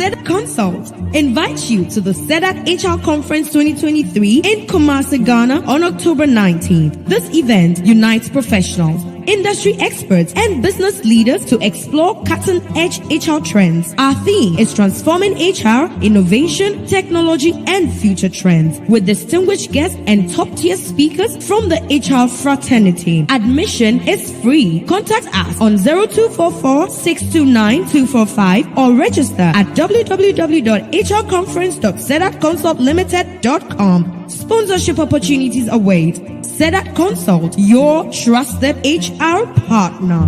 SEDAT Consult invites you to the SEDAT HR Conference 2023 in Kumasi, Ghana on October 19th. This event unites professionals, industry experts, and business leaders to explore cutting-edge HR trends. Our theme is Transforming HR, Innovation, Technology, and Future Trends, with distinguished guests and top-tier speakers from the HR fraternity. Admission is free. Contact us on 0244 629 245 or register at www.hrconference.sedatconsultlimited.com. Sponsorship opportunities await. SEDAT Consult, your trusted HR partner.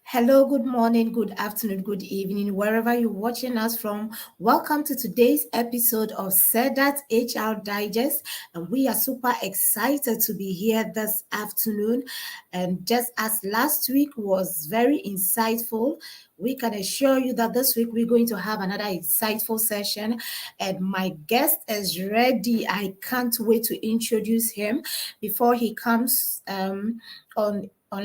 Hello, good morning, good afternoon, good evening, wherever you're watching us from. Welcome to today's episode of SEDAT HR Digest. And we are super excited to be here this afternoon. And just as last week was very insightful, we can assure you that this week we're going to have another insightful session. And my guest is ready. I can't wait to introduce him before he comes on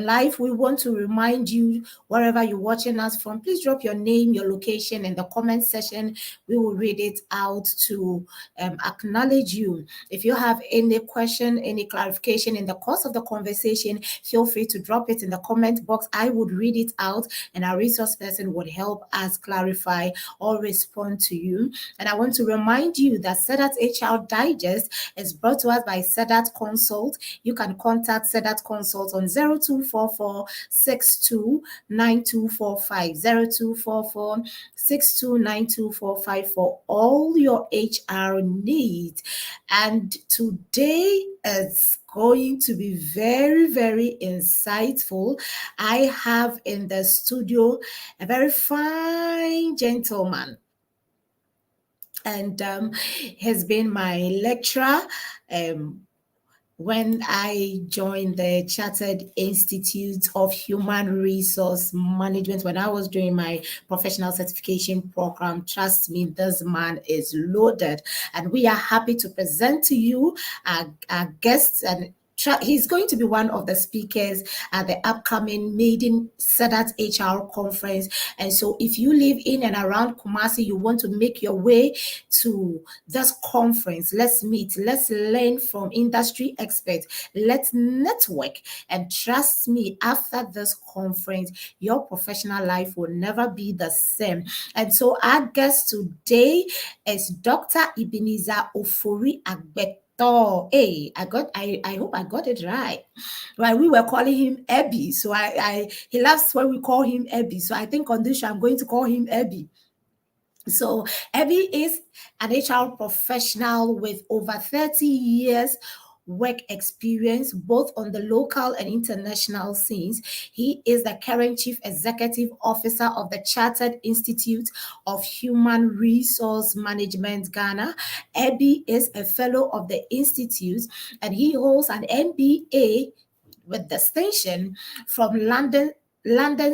live. We want to remind you, wherever you're watching us from, please drop your name, your location in the comment section. We will read it out to acknowledge you. If you have any question, any clarification in the course of the conversation, feel free to drop it in the comment box. I would read it out and our resource person would help us clarify or respond to you. And I want to remind you that SEDAT HR Digest is brought to us by SEDAT Consult. You can contact SEDAT Consult on 0244 629245 0244 629245 for all your HR needs. And today is going to be very, very insightful. I have in the studio a very fine gentleman, and has been my lecturer when I joined the Chartered Institute of Human Resource Management, when I was doing my professional certification program. Trust me, this man is loaded. And we are happy to present to you our guests, and he's going to be one of the speakers at the upcoming Maiden SEDAT HR conference. And so if you live in and around Kumasi, you want to make your way to this conference, let's meet, let's learn from industry experts, let's network. And trust me, after this conference, your professional life will never be the same. And so our guest today is Dr. Ebenezer Ofori Agbet. Oh, hey, I hope I got it right. Well, we were calling him Ebby, so he loves when we call him Ebby. So I think on this show I'm going to call him Ebby. So Ebby is an HR professional with over 30 years work experience, both on the local and international scenes. He is the current Chief Executive Officer of the Chartered Institute of Human Resource Management, Ghana. Ebby is a fellow of the Institute, and he holds an MBA with distinction from London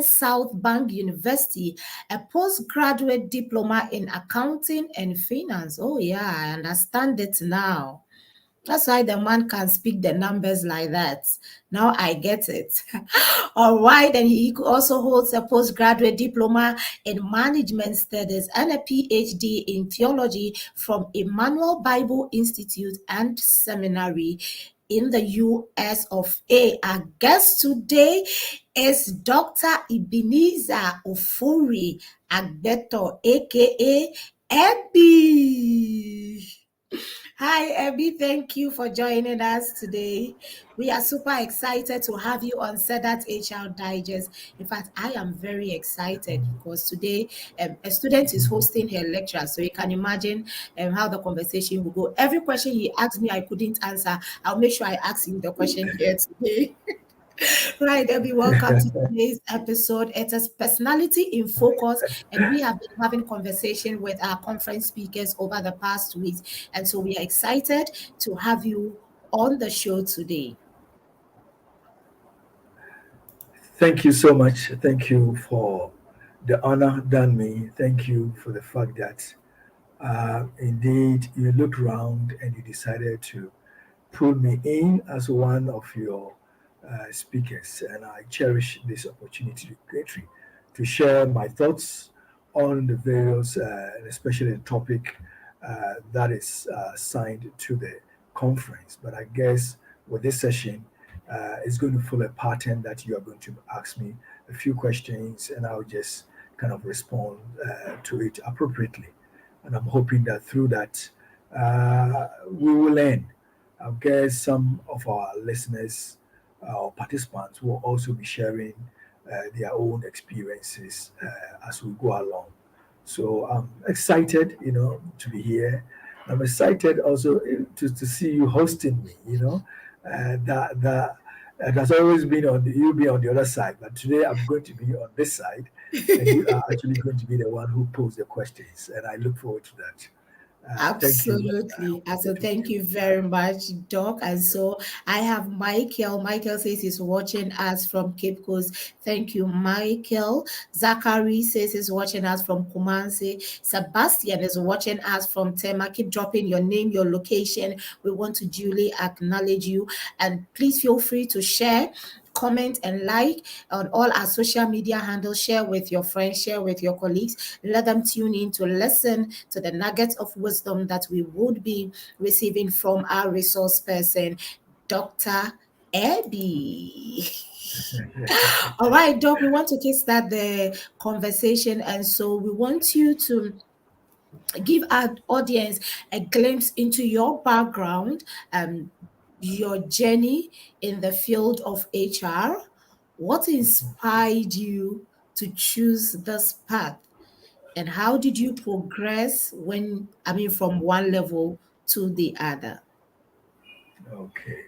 South Bank University, a postgraduate diploma in accounting and finance. Oh yeah, I understand it now. That's why the man can speak the numbers like that. Now I get it. All right. And he also holds a postgraduate diploma in management studies and a PhD in theology from Emmanuel Bible Institute and Seminary in the US of A. Our guest today is Dr. Ebenezer Ofori Agbeto, aka Ebby. Hi, Abby. Thank you for joining us today. We are super excited to have you on Sedat HR Digest. In fact, I am very excited because today a student is hosting her lecture. So you can imagine how the conversation will go. Every question he asked me, I couldn't answer. I'll make sure I ask him the question here today. Right, Debbie, welcome to today's episode. It is Personality in Focus, and we have been having conversation with our conference speakers over the past weeks. And so we are excited to have you on the show today. Thank you so much. Thank you for the honor done me. Thank you for the fact that indeed you looked around and you decided to pull me in as one of your speakers. And I cherish this opportunity greatly to share my thoughts on the various, especially the topic that is signed to the conference. But I guess with this session, it's going to follow a pattern that you are going to ask me a few questions and I'll just kind of respond to it appropriately. And I'm hoping that through that, we will learn. I guess some of our listeners or participants will also be sharing their own experiences as we go along. So I'm excited, to be here. I'm excited also to see you hosting me. That has always been you be on the other side, but today I'm going to be on this side, and you are actually going to be the one who posed the questions, and I look forward to that. Thank you. I Absolutely. hope And the so thank you very much, Doc. And so I have Michael. Michael says he's watching us from Cape Coast. Thank you, Michael. Zachary says he's watching us from Kumasi. Sebastian is watching us from Tema. Keep dropping your name, your location. We want to duly acknowledge you. And please feel free to share, comment, and like on all our social media handles. Share with your friends, share with your colleagues. Let them tune in to listen to the nuggets of wisdom that we would be receiving from our resource person, Dr. Abby. All right, Doc, we want to kickstart the conversation. And so we want you to give our audience a glimpse into your background, your journey in the field of HR. What inspired you to choose this path? And how did you progress from one level to the other? Okay.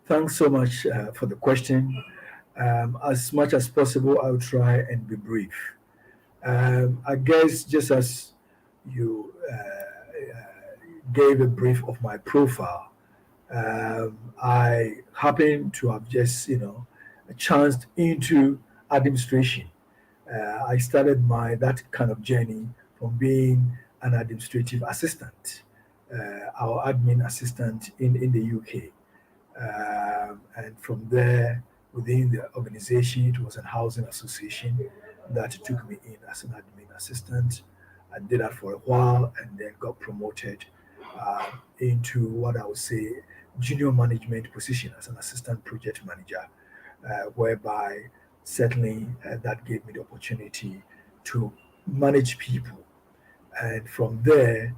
Thanks so much for the question. As much as possible, I'll try and be brief. I guess just as you gave a brief of my profile, I happen to have just, chanced into administration. I started my that kind of journey from being an administrative assistant, our admin assistant in the UK. And from there, within the organization, it was a housing association that took me in as an admin assistant. I did that for a while and then got promoted into what I would say junior management position as an assistant project manager, whereby certainly that gave me the opportunity to manage people. And from there,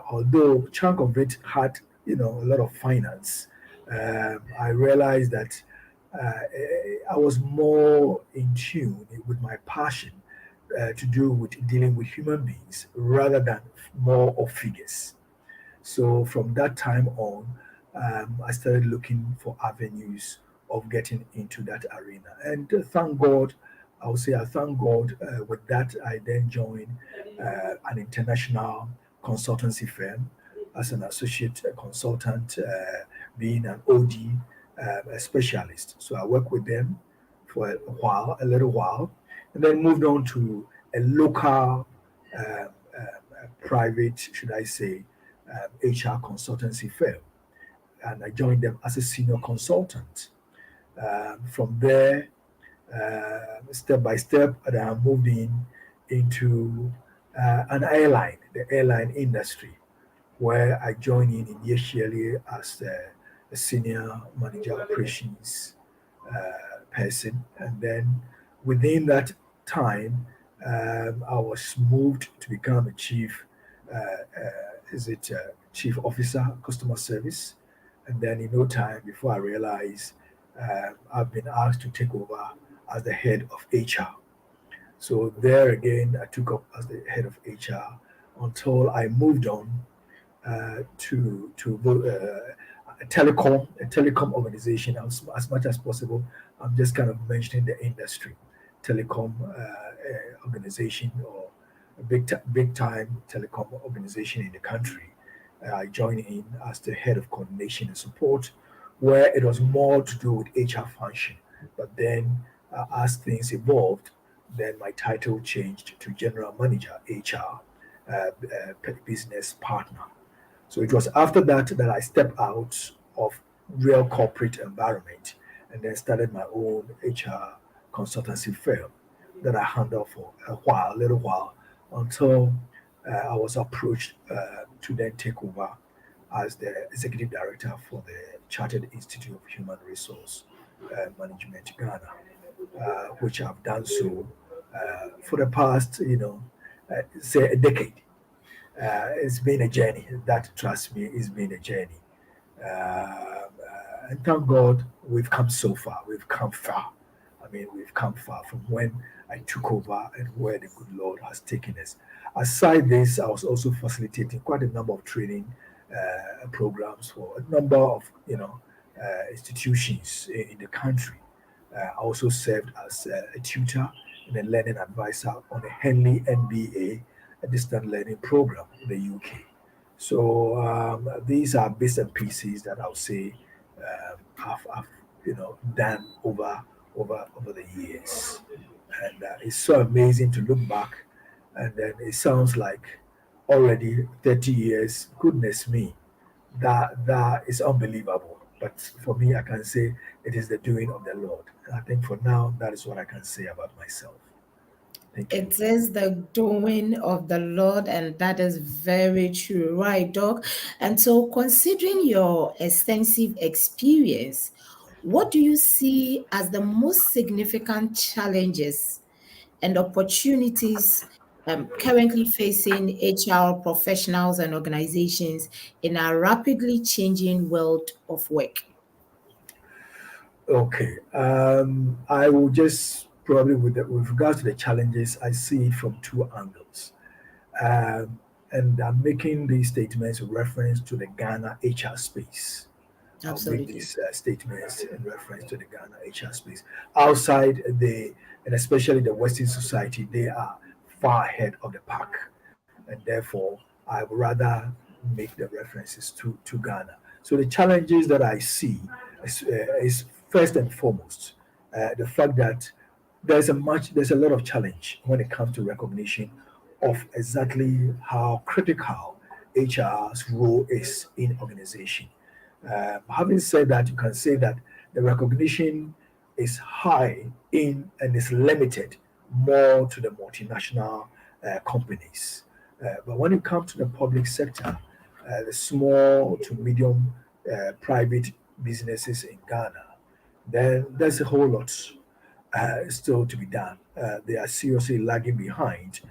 although chunk of it had a lot of finance, I realized that I was more in tune with my passion to do with dealing with human beings rather than more of figures. So from that time on, I started looking for avenues of getting into that arena. And thank God, I would say I thank God with that. I then joined an international consultancy firm as an associate consultant, being an OD a specialist. So I worked with them for a little while, and then moved on to a local private, should I say, HR consultancy firm, and I joined them as a senior consultant. From there, step by step, and I moved into an airline, the airline industry, where I joined in initially as a senior manager operations person, and then within that time, I was moved to become a chief. Is it chief officer, customer service, and then in no time, before I realized, I've been asked to take over as the head of HR. So there again, I took up as the head of HR until I moved on to a telecom organization as much as possible. I'm just kind of mentioning the industry, telecom organization, or a big time telecom organization in the country. I joined in as the head of coordination and support, where it was more to do with HR function. But then, as things evolved, then my title changed to general manager HR, business partner. So it was after that that I stepped out of real corporate environment and then started my own HR consultancy firm that I handled for a little while, until I was approached to then take over as the executive director for the Chartered Institute of Human Resource Management Ghana, which I've done so for the past, say a decade. It's been a journey. That, trust me, it's been a journey. And thank God we've come so far. We've come far. I mean, we've come far from when I took over and where the good Lord has taken us. Aside this, I was also facilitating quite a number of training programs for a number of institutions in the country. I also served as a tutor and a learning advisor on the Henley MBA, a distant learning program in the UK. So these are bits and pieces that I'll say I've done over the years, and it's so amazing to look back, and then it sounds like already 30 years. Goodness me, that is unbelievable. But for me, I can say it is the doing of the Lord. And I think for now, that is what I can say about myself. Thank you. It is the doing of the Lord, and that is very true, right, Doc? And so, considering your extensive experience, what do you see as the most significant challenges and opportunities currently facing HR professionals and organizations in a rapidly changing world of work? Okay. I will just probably with regards to the challenges, I see it from two angles. And I'm making these statements in reference to the Ghana HR space. I'll make Absolutely. these statements in reference to the Ghana HR space. Outside and especially the Western society, they are far ahead of the pack, and therefore I would rather make the references to Ghana. So the challenges that I see is first and foremost the fact that there's a lot of challenge when it comes to recognition of exactly how critical HR's role is in organization. Having said that, you can say that the recognition is high in and is limited more to the multinational companies. But when it comes to the public sector, the small to medium private businesses in Ghana, then there's a whole lot still to be done. They are seriously lagging behind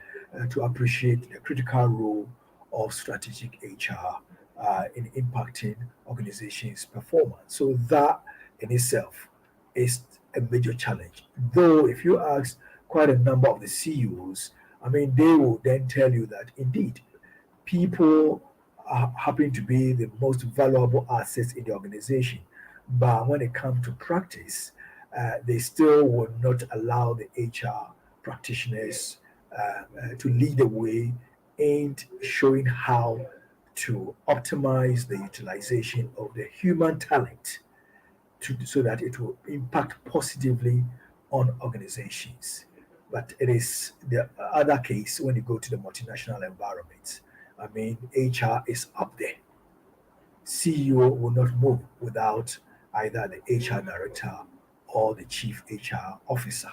to appreciate the critical role of strategic HR in impacting organizations' performance. So that in itself is a major challenge. Though, if you ask quite a number of the CEOs, I mean, they will then tell you that indeed people happen to be the most valuable assets in the organization. But when it comes to practice, they still will not allow the HR practitioners to lead the way in showing how to optimize the utilization of the human talent so that it will impact positively on organizations. But it is the other case when you go to the multinational environments. I mean, HR is up there. CEO will not move without either the HR director or the chief HR officer.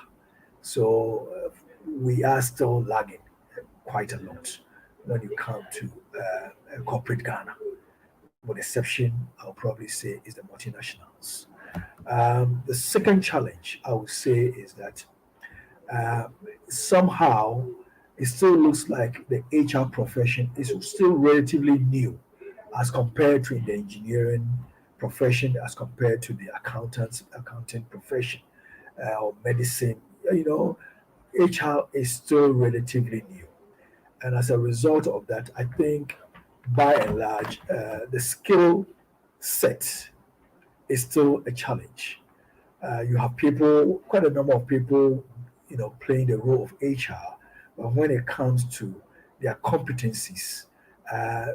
So we are still lagging quite a lot when you come to corporate Ghana. With exception, I'll probably say is the multinationals. The second challenge I would say is that uh, somehow it still looks like the HR profession is still relatively new as compared to in the engineering profession, as compared to the accounting profession, or medicine. You know, HR is still relatively new, and as a result of that, I think by and large, the skill set is still a challenge. You have people, quite a number of people, playing the role of HR, but when it comes to their competencies, uh,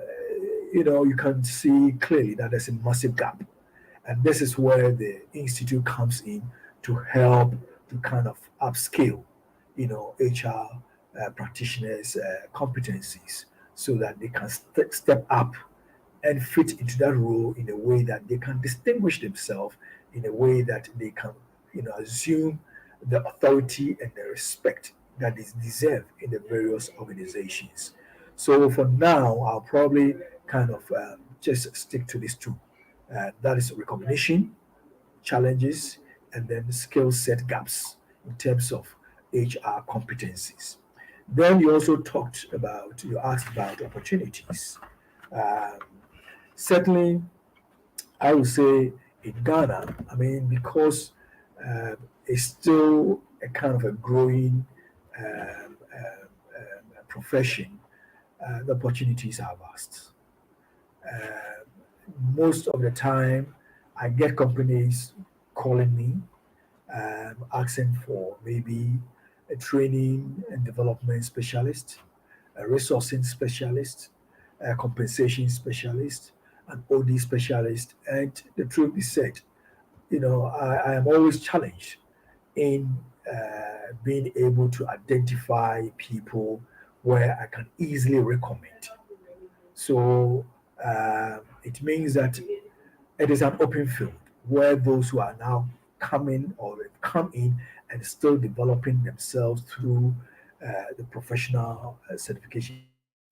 you can see clearly that there's a massive gap. And this is where the institute comes in to help to kind of upscale, HR practitioners' competencies so that they can step up and fit into that role in a way that they can distinguish themselves, in a way that they can, assume the authority and the respect that is deserved in the various organizations. So for now, I'll probably kind of just stick to these two. That is recognition, challenges, and then skill set gaps in terms of HR competencies. Then you asked about opportunities. Um, Certainly, I would say in Ghana, I mean, because it's still a kind of a growing profession, the opportunities are vast. Uh, Most of the time, I get companies calling me, asking for maybe a training and development specialist, a resourcing specialist, a compensation specialist, an OD specialist. And the truth be said, I am always challenged in being able to identify people where I can easily recommend. So it means that it is an open field where those who are now coming or have come in and still developing themselves through the professional certification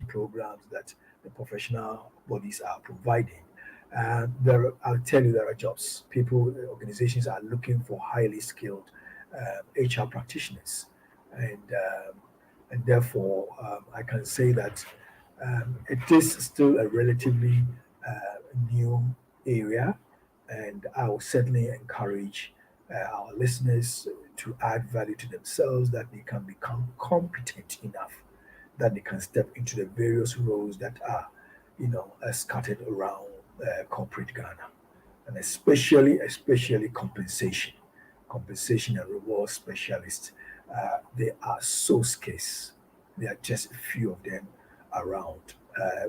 programs that the professional bodies are providing. I'll tell you, there are jobs. Organizations are looking for highly skilled HR practitioners, and therefore I can say that it is still a relatively new area, and I will certainly encourage our listeners to add value to themselves, that they can become competent enough, that they can step into the various roles that are, scattered around corporate Ghana, and especially compensation and reward specialists. They are so scarce. There are just a few of them around.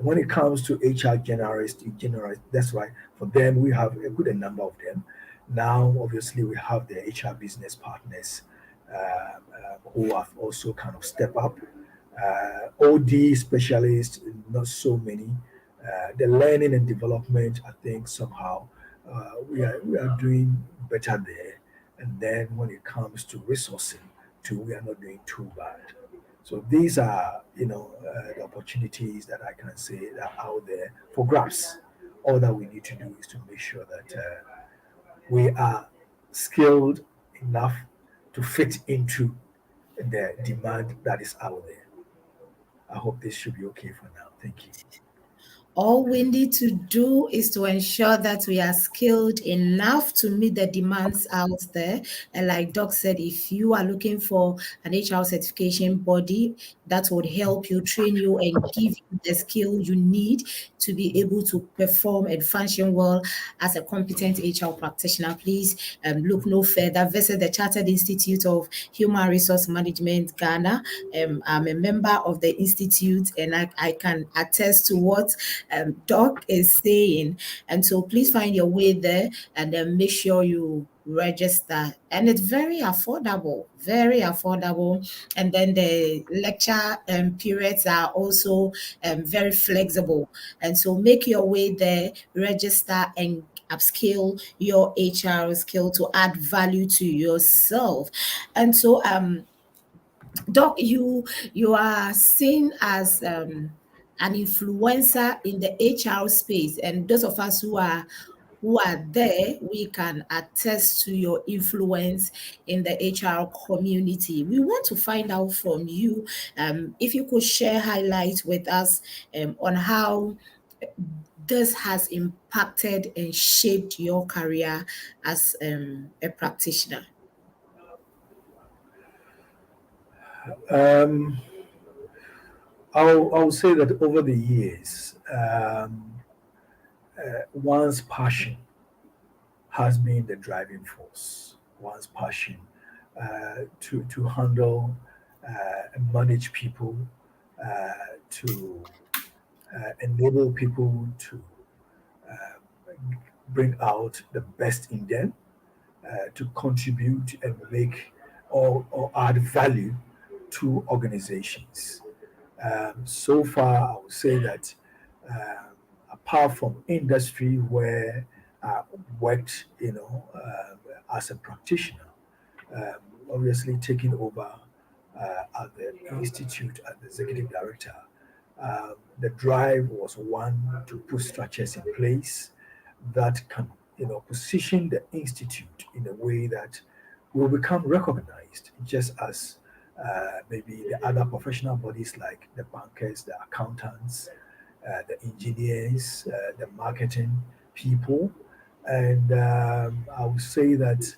When it comes to HR generalists, that's why for them we have a good number of them. Now, obviously, we have the HR business partners who have also kind of stepped up. OD specialists, not so many. The learning and development, I think somehow we are doing better there. And then when it comes to resourcing, too, we are not doing too bad. So these are, the opportunities that I can say that are out there for grabs. All that we need to do is to make sure that we are skilled enough to fit into the demand that is out there. I hope this should be okay for now. Thank you. All we need to do is to ensure that we are skilled enough to meet the demands out there. And like Doc said, if you are looking for an HR certification body that would help you, train you, and give you the skill you need to be able to perform and function well as a competent HR practitioner, please look no further. Visit the Chartered Institute of Human Resource Management, Ghana. I'm a member of the institute, and I can attest to what Doc is saying. And so please find your way there, and then make sure you register. And it's very affordable, very affordable. And then the lecture periods are also very flexible. And so make your way there, register, and upskill your HR skill to add value to yourself. And so Doc, you are seen as an influencer in the HR space, and those of us who are there, we can attest to your influence in the HR community. We want to find out from you if you could share highlights with us on how this has impacted and shaped your career as a practitioner? I'll say that over the years, one's passion has been the driving force. One's passion to handle and manage people, to enable people to bring out the best in them, to contribute and make or add value to organizations. So far, I would say that apart from industry where I worked, as a practitioner, um, obviously taking over at the institute as the executive director, the drive was one to put structures in place that can, position the institute in a way that will become recognized, just as maybe the other professional bodies like the bankers, the accountants, the engineers, the marketing people. And I would say that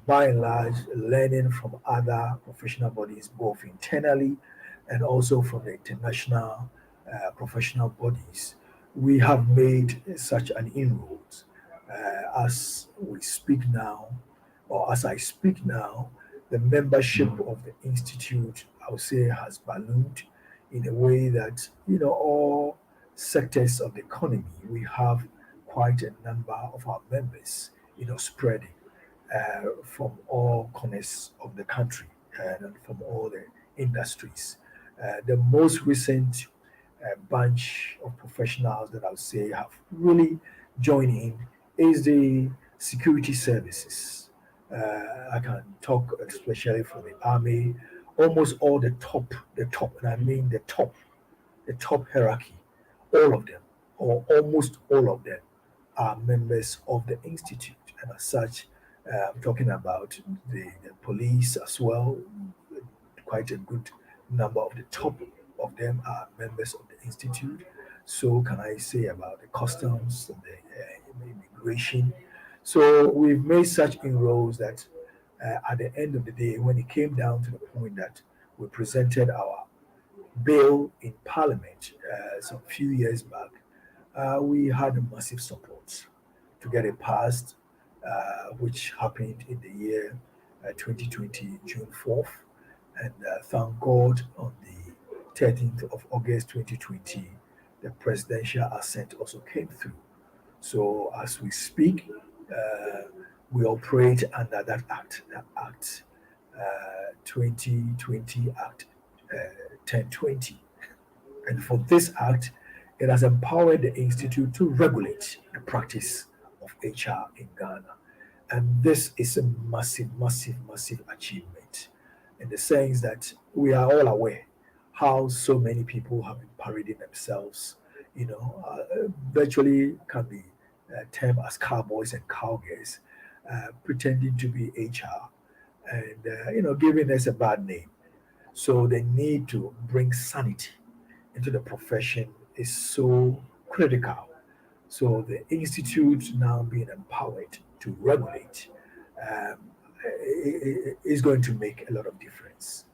by and large, learning from other professional bodies, both internally and also from the international professional bodies, we have made such an inroads. As we speak now, or as I speak now, the membership of the institute, I would say, has ballooned in a way that all sectors of the economy we have quite a number of our members, spreading from all corners of the country and from all the industries. The most recent bunch of professionals that I would say have really joined in is the security services. I can talk especially for the army. Almost all the top, and I mean the top hierarchy, all of them, or almost all of them, are members of the institute, and as such, I'm talking about the police as well. Quite a good number of the top of them are members of the institute. So can I say about the customs and the immigration? So we've made such inroads that at the end of the day, when it came down to the point that we presented our bill in Parliament some few years back, we had massive support to get it passed, which happened in the year 2020, June 4th. And thank God on the 13th of August 2020, the presidential assent also came through. So as we speak, uh, we operate under that Act 2020, Act 1020. And for this act, it has empowered the institute to regulate the practice of HR in Ghana. And this is a massive, massive, massive achievement in the sense that we are all aware how so many people have been parading themselves, virtually can be termed as cowboys and cowgirls, pretending to be HR and, giving us a bad name. So the need to bring sanity into the profession is so critical. So the institute now being empowered to regulate um, is going to make a lot of difference.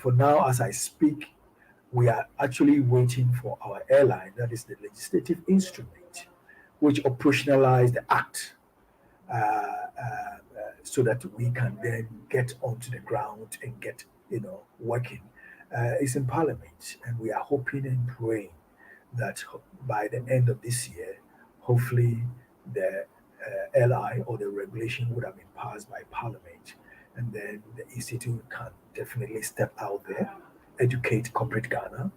For now, as I speak, we are actually waiting for our airline, that is the legislative instrument, which operationalize the act so that we can then get onto the ground and get working. It's in Parliament, and we are hoping and praying that by the end of this year, hopefully the LI or the regulation would have been passed by Parliament, and then the institute can definitely step out there, educate corporate Ghana,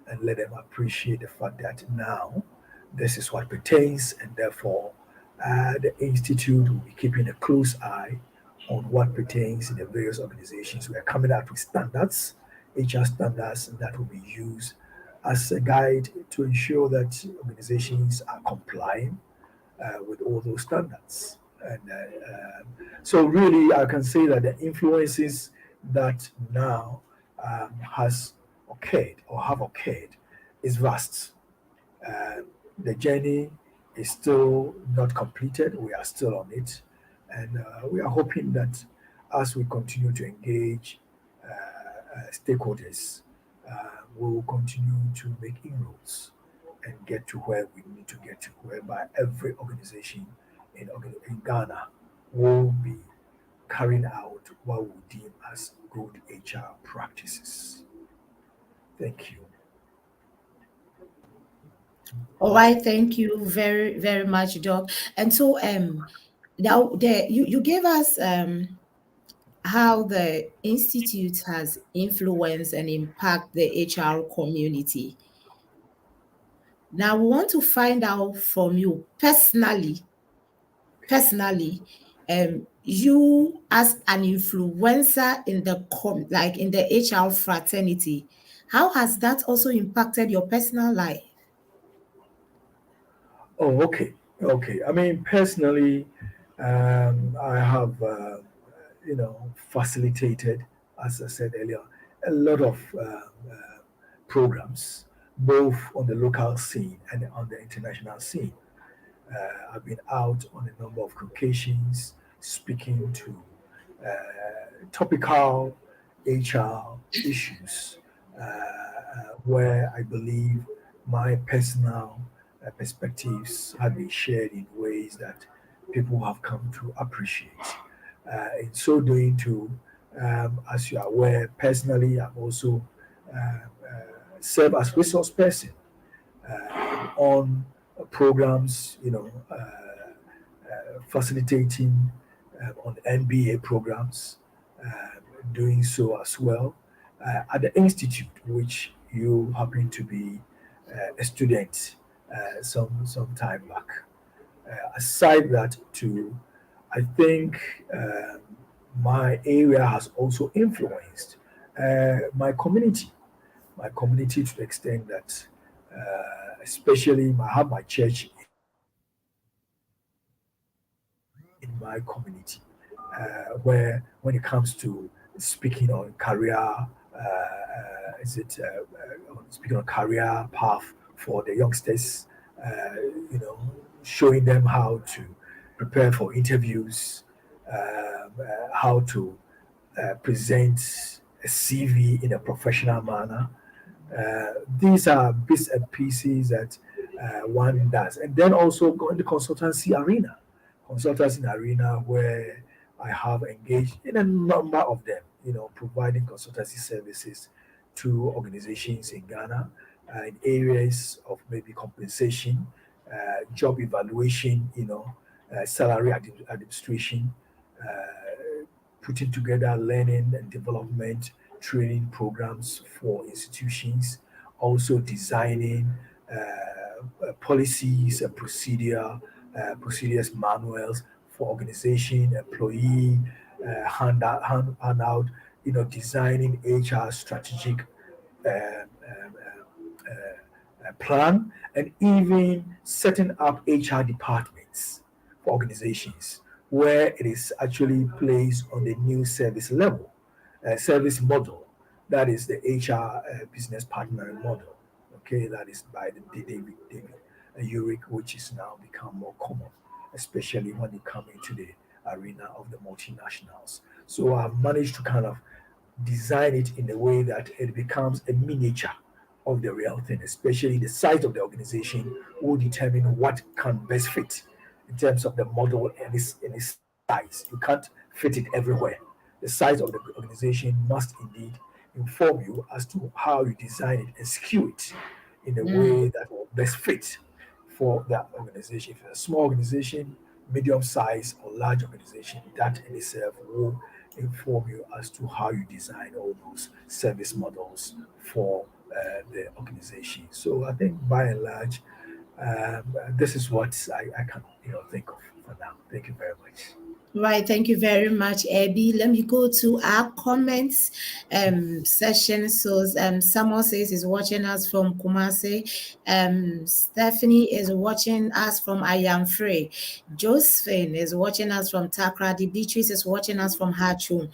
and let them appreciate the fact that now this is what pertains, and therefore the institute will be keeping a close eye on what pertains in the various organizations. We are coming out with standards, HR standards, that will be used as a guide to ensure that organizations are complying with all those standards. And so, really, I can say that the influences that now has occurred or have occurred is vast. the journey is still not completed. We are still on it. And we are hoping that as we continue to engage stakeholders, we will continue to make inroads and get to where we need to get to, whereby every organization in Ghana will be carrying out what we deem as good HR practices. Thank you. All right, thank you very, very much, Doc. And so now you gave us how the institute has influenced and impact the HR community. Now we want to find out from you personally, you as an influencer in the in the HR fraternity, how has that also impacted your personal life? Oh, okay. Okay. I mean, personally, I have, facilitated, as I said earlier, a lot of programs, both on the local scene and on the international scene. I've been out on a number of occasions speaking to topical HR issues where I believe my personal perspectives have been shared in ways that people have come to appreciate. In so doing, too, as you are aware, personally, I've also served as resource person on programs, facilitating on MBA programs, doing so as well at the institute, which you happen to be a student some time back. Aside that, too, I think my area has also influenced my community to the extent that, especially, I have my church in my community, where when it comes to speaking on career, speaking on career path for the youngsters, you know, showing them how to prepare for interviews, how to present a CV in a professional manner. These are bits and pieces that one does. And then also go in the consultancy arena where I have engaged in a number of them, providing consultancy services to organizations in Ghana in areas of maybe compensation, job evaluation, salary administration, putting together learning and development training programs for institutions, also designing policies and procedures manuals for organization, employee, handout, designing HR strategic plan, and even setting up HR departments for organizations where it is actually placed on the new service level, service model. That is the HR business partnering model. Okay, that is by the David Urich, which is now become more common, especially when you come into the arena of the multinationals. So I've managed to kind of design it in a way that it becomes a miniature of the real thing, especially the size of the organization will determine what can best fit in terms of the model and its size. You can't fit it everywhere. The size of the organization must indeed inform you as to how you design it and skew it in a way that will best fit for that organization. If it's a small organization, medium size, or large organization, that in itself will inform you as to how you design all those service models for the organization. So I think by and large, this is what I can think of for now. Thank you very much. Right, thank you very much, Abby. Let me go to our comments session. So Samuel says he's watching us from Kumasi. Stephanie is watching us from Ayamfre. Josephine is watching us from Takrady. Beatrice is watching us from Hachum.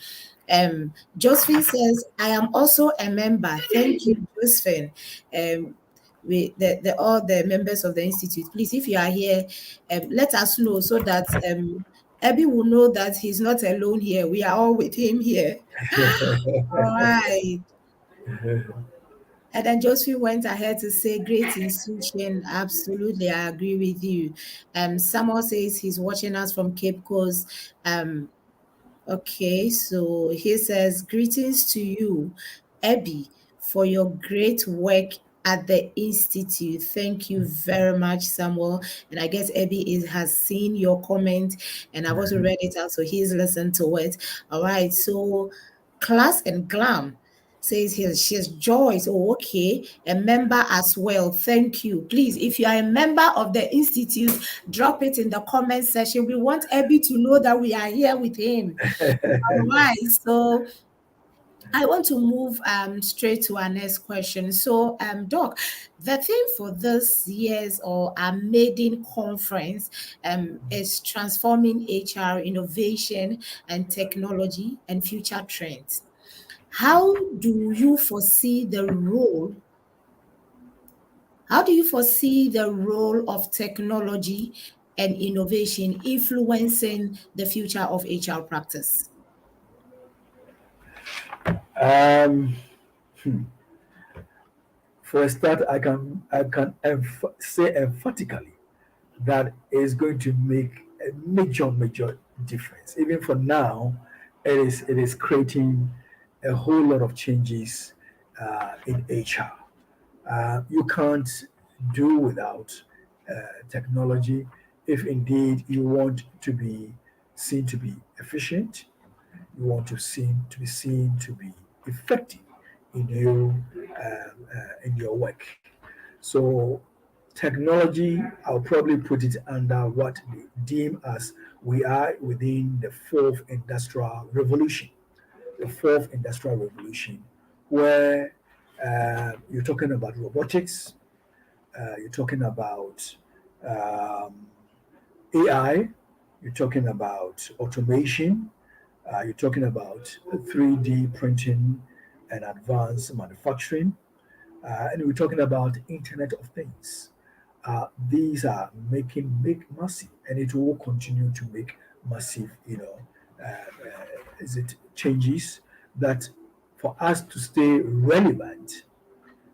Josephine says, I am also a member. Thank you, Josephine. the all the members of the institute, please, if you are here, let us know so that Abby will know that he's not alone here. We are all with him here. All right. And then Josephine went ahead to say, great institution. Absolutely, I agree with you. Samuel says he's watching us from Cape Coast. Okay, so he says, greetings to you, Abby, for your great work at the Institute. Thank you very much, Samuel. And I guess Abby has seen your comment, and I've also read it out, so he's listened to it. All right, so Class and Glam says here she's Joyce. Oh, okay, a member as well. Thank you. Please, if you are a member of the Institute, drop it in the comment section. We want Abby to know that we are here with him. All right, so I want to move straight to our next question. So, Doc, the theme for this year's or our maiden conference is transforming HR, innovation and technology and future trends. How do you foresee the role? How do you foresee the role of technology and innovation influencing the future of HR practice? Um, for a start, I can say emphatically that is going to make a major difference. Even for now, it is creating a whole lot of changes in HR. You can't do without technology if indeed you want to be seen to be efficient, you want to be seen to be effective in in your work. So technology, I'll probably put it under what they deem as we are within the fourth industrial revolution. The fourth industrial revolution, where you're talking about robotics, you're talking about um, AI, you're talking about automation, you're talking about 3D printing and advanced manufacturing, and we're talking about Internet of Things. These are making big, massive, and it will continue to make massive, is it changes that for us to stay relevant,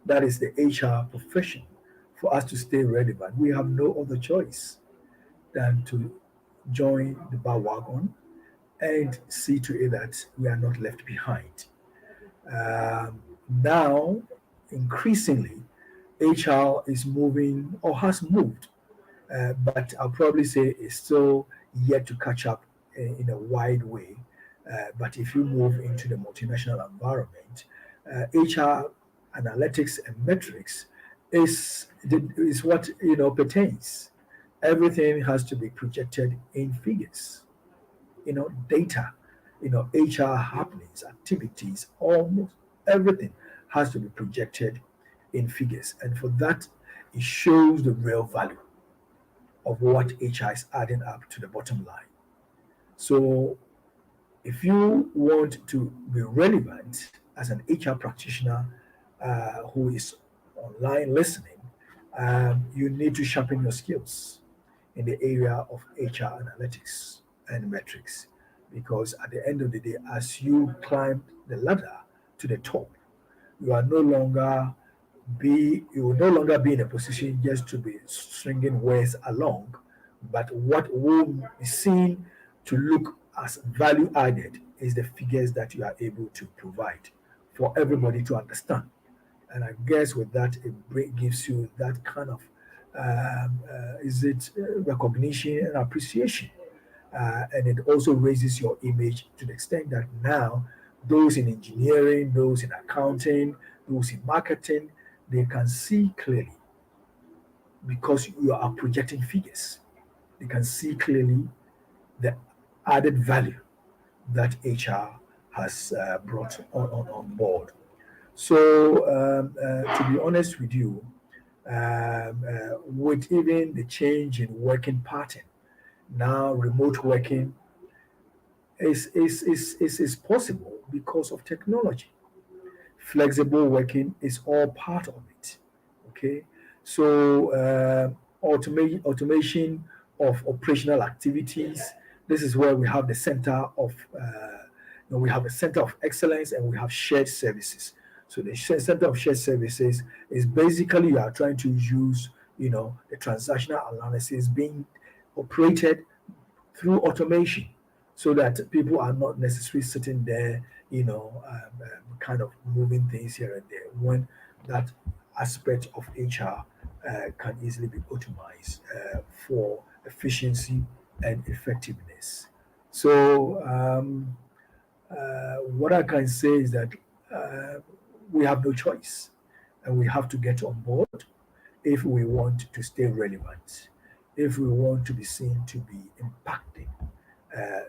that is the HR profession, for us to stay relevant, we have no other choice than to join the bandwagon and see to it that we are not left behind. Now, increasingly, HR is moving or has moved, but I'll probably say is still yet to catch up in a wide way. But if you move into the multinational environment, HR analytics and metrics is what pertains. Everything has to be projected in figures, data, HR happenings, activities, almost everything has to be projected in figures. And for that, it shows the real value of what HR is adding up to the bottom line. So if you want to be relevant as an HR practitioner who is online listening, you need to sharpen your skills in the area of HR analytics and metrics. Because at the end of the day, as you climb the ladder to the top, you are no longer you will no longer be in a position just to be stringing words along, but what will be seen to look as value added is the figures that you are able to provide for everybody to understand. And I guess with that, gives you that kind of recognition and appreciation, and it also raises your image to the extent that now those in engineering, those in accounting, those in marketing, they can see clearly because you are projecting figures. They can see clearly the added value that HR has brought on board. So, to be honest with you, with even the change in working pattern, now remote working is possible because of technology. Flexible working is all part of it. Okay. So automation of operational activities. This is where we have the center of we have a center of excellence and we have shared services. So the center of shared services is basically you are trying to use the transactional analysis being operated through automation so that people are not necessarily sitting there, kind of moving things here and there when that aspect of HR can easily be optimized for efficiency and effectiveness. So, what I can say is that uh, we have no choice and we have to get on board if we want to stay relevant, if we want to be seen to be impacting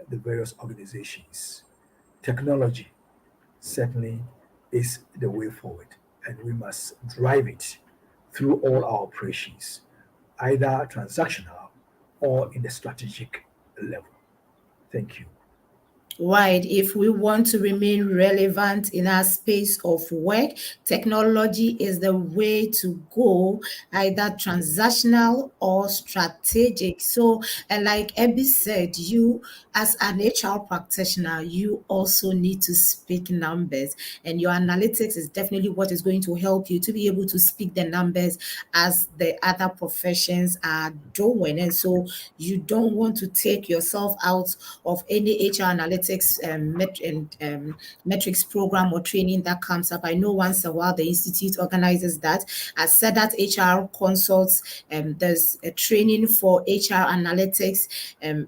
the various organizations. Technology certainly is the way forward, and we must drive it through all our operations, either transactional or in the strategic level. Thank you. Right. If we want to remain relevant in our space of work, technology is the way to go, either transactional or strategic. So, and like Abby said, you as an HR practitioner, you also need to speak numbers, and your analytics is definitely what is going to help you to be able to speak the numbers as the other professions are doing. And so, you don't want to take yourself out of any HR analytics metrics program or training that comes up. I know once a while the institute organizes that. As said that HR consults, there's a training for HR analytics and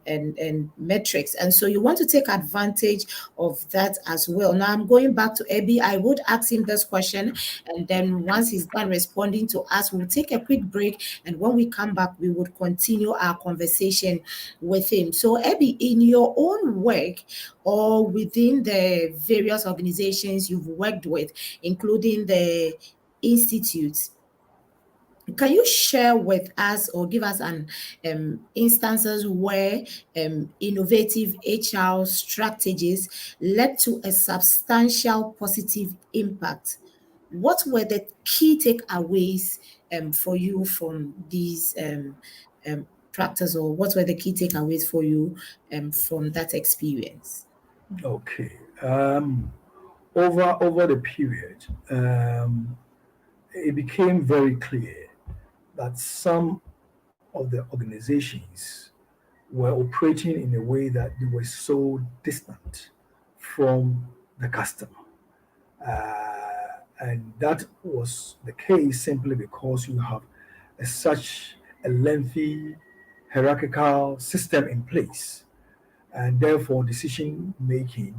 metrics, and so you want to take advantage of that as well. Now I'm going back to Ebi. I would ask him this question, and then once he's done responding to us, we'll take a quick break, and when we come back, we would continue our conversation with him. So, Ebi, in your own work or within the various organizations you've worked with, including the institutes, can you share with us or give us an instances where innovative HR strategies led to a substantial positive impact? What were the key takeaways for you from these practice, or what were the key takeaways for you from that experience? Okay. Over the period, it became very clear that some of the organizations were operating in a way that they were so distant from the customer. And that was the case simply because you have such a lengthy hierarchical system in place, and therefore decision making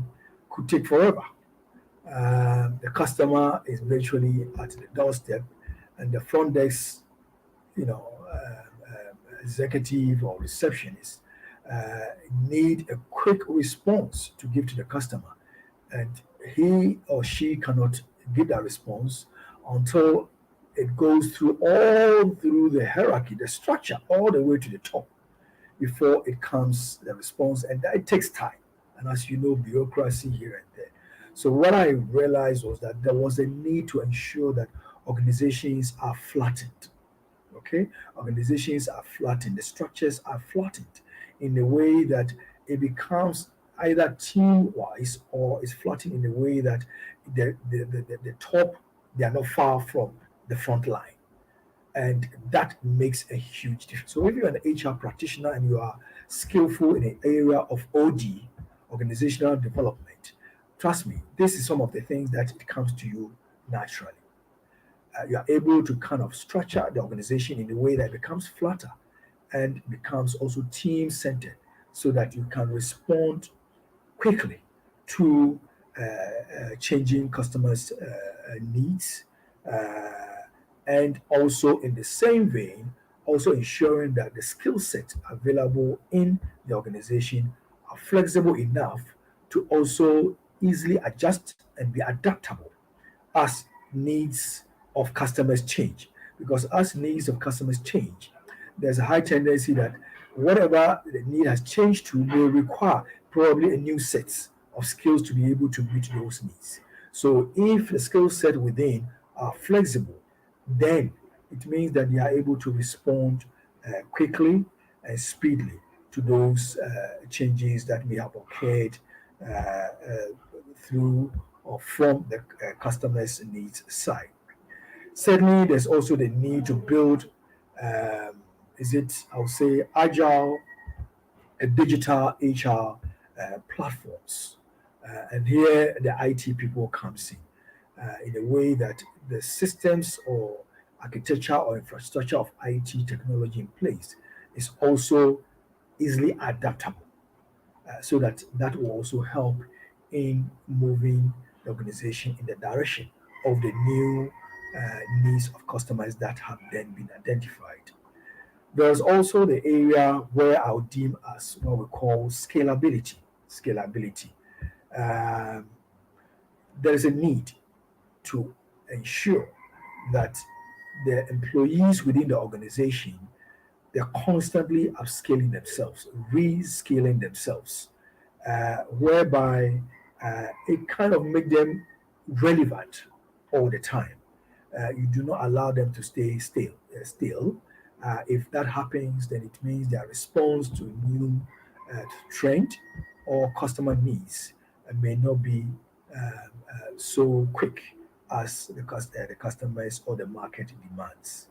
could take forever. The customer is virtually at the doorstep, and the front desk, executive or receptionist uh, need a quick response to give to the customer, and he or she cannot give that response until it goes through the hierarchy, the structure, all the way to the top before it comes the response, and that it takes time. And as you know, bureaucracy here and there. So what I realized was that there was a need to ensure that organizations are flattened. Okay, organizations are flattened, the structures are flattened in a way that it becomes either team wise or is flattened in a way that the top, they are not far from the front line, and that makes a huge difference. So if you're an HR practitioner and you are skillful in the area of OD, organizational development, trust me, this is some of the things that it comes to you naturally. You are able to kind of structure the organization in a way that becomes flatter and becomes also team centered so that you can respond quickly to changing customers' needs, and also in the same vein, also ensuring that the skill set available in the organization are flexible enough to also easily adjust and be adaptable as needs of customers change. Because as needs of customers change, there's a high tendency that whatever the need has changed to may require probably a new set of skills to be able to meet those needs. So if the skill set within are flexible, then It means that they are able to respond quickly and speedily to those changes that may have occurred through or from the customer's needs side. Certainly, there's also the need to build, I would say, agile digital HR platforms. And here the IT people comes in a way that the systems or architecture or infrastructure of IT technology in place is also easily adaptable, so that will also help in moving the organization in the direction of the new needs of customers that have then been identified. There's also the area where I'll deem as what we call scalability. Um, there is a need to ensure that the employees within the organization, they're constantly upscaling themselves, rescaling themselves, whereby it kind of make them relevant all the time. You do not allow them to stay still. If that happens, then it means their response to new trend or customer needs may not be so quick as the customers or the market demands.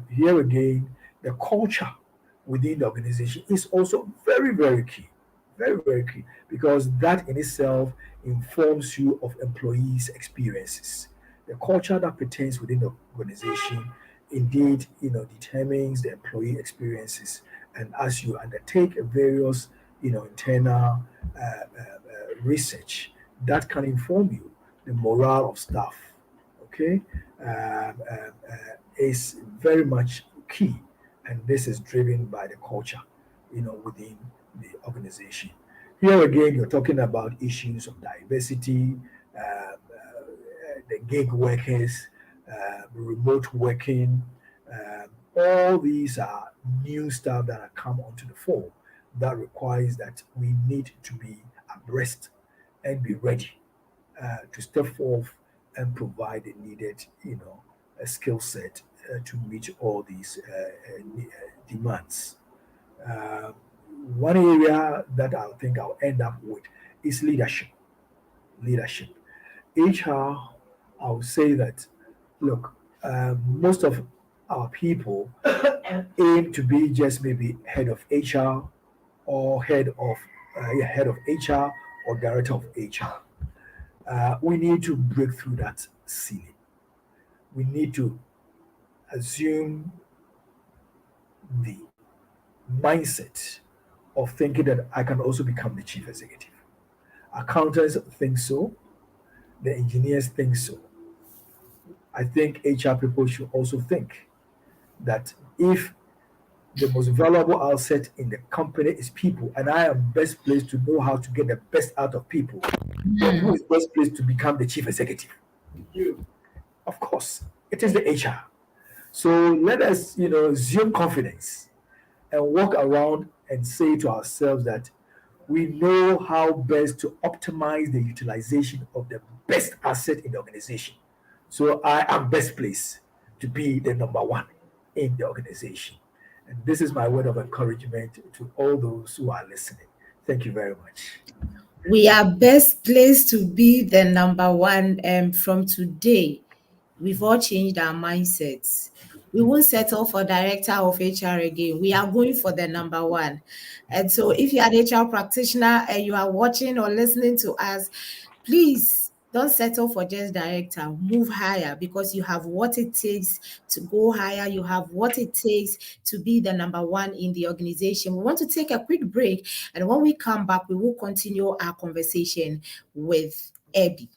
Here again, the culture within the organization is also very, very key. Very, very key, because that in itself informs you of employees' experiences. The culture that pertains within the organization indeed, determines the employee experiences. And as you undertake various, internal research, that can inform you the morale of staff. Okay, is very much key, and this is driven by the culture, within the organization. Here again, you're talking about issues of diversity, the gig workers, remote working. All these are new stuff that have come onto the fore that requires that we need to be abreast and be ready to step forth and provide the needed, skill set to meet all these demands. One area that I think I'll end up with is leadership. HR, I would say that, look, most of our people aim to be just maybe head of HR or head of HR or director of HR. We need to break through that ceiling. We need to assume the mindset of thinking that I can also become the chief executive. Accountants think so. The engineers think so. I think HR people should also think that if the most valuable asset in the company is people, and I am best placed to know how to get the best out of people, then who is best placed to become the chief executive? You. Of course, it is the HR. So let us, assume confidence and walk around and say to ourselves that we know how best to optimize the utilization of the best asset in the organization. So I am best placed to be the number one in the organization. And this is my word of encouragement to all those who are listening. Thank you very much. We are best placed to be the number one. From today, we've all changed our mindsets. We won't settle for director of HR again. We are going for the number one. And so if you're an HR practitioner and you are watching or listening to us, please don't settle for just director. Move higher, because you have what it takes to go higher. You have what it takes to be the number one in the organization. We want to take a quick break. And when we come back, we will continue our conversation with Eddie.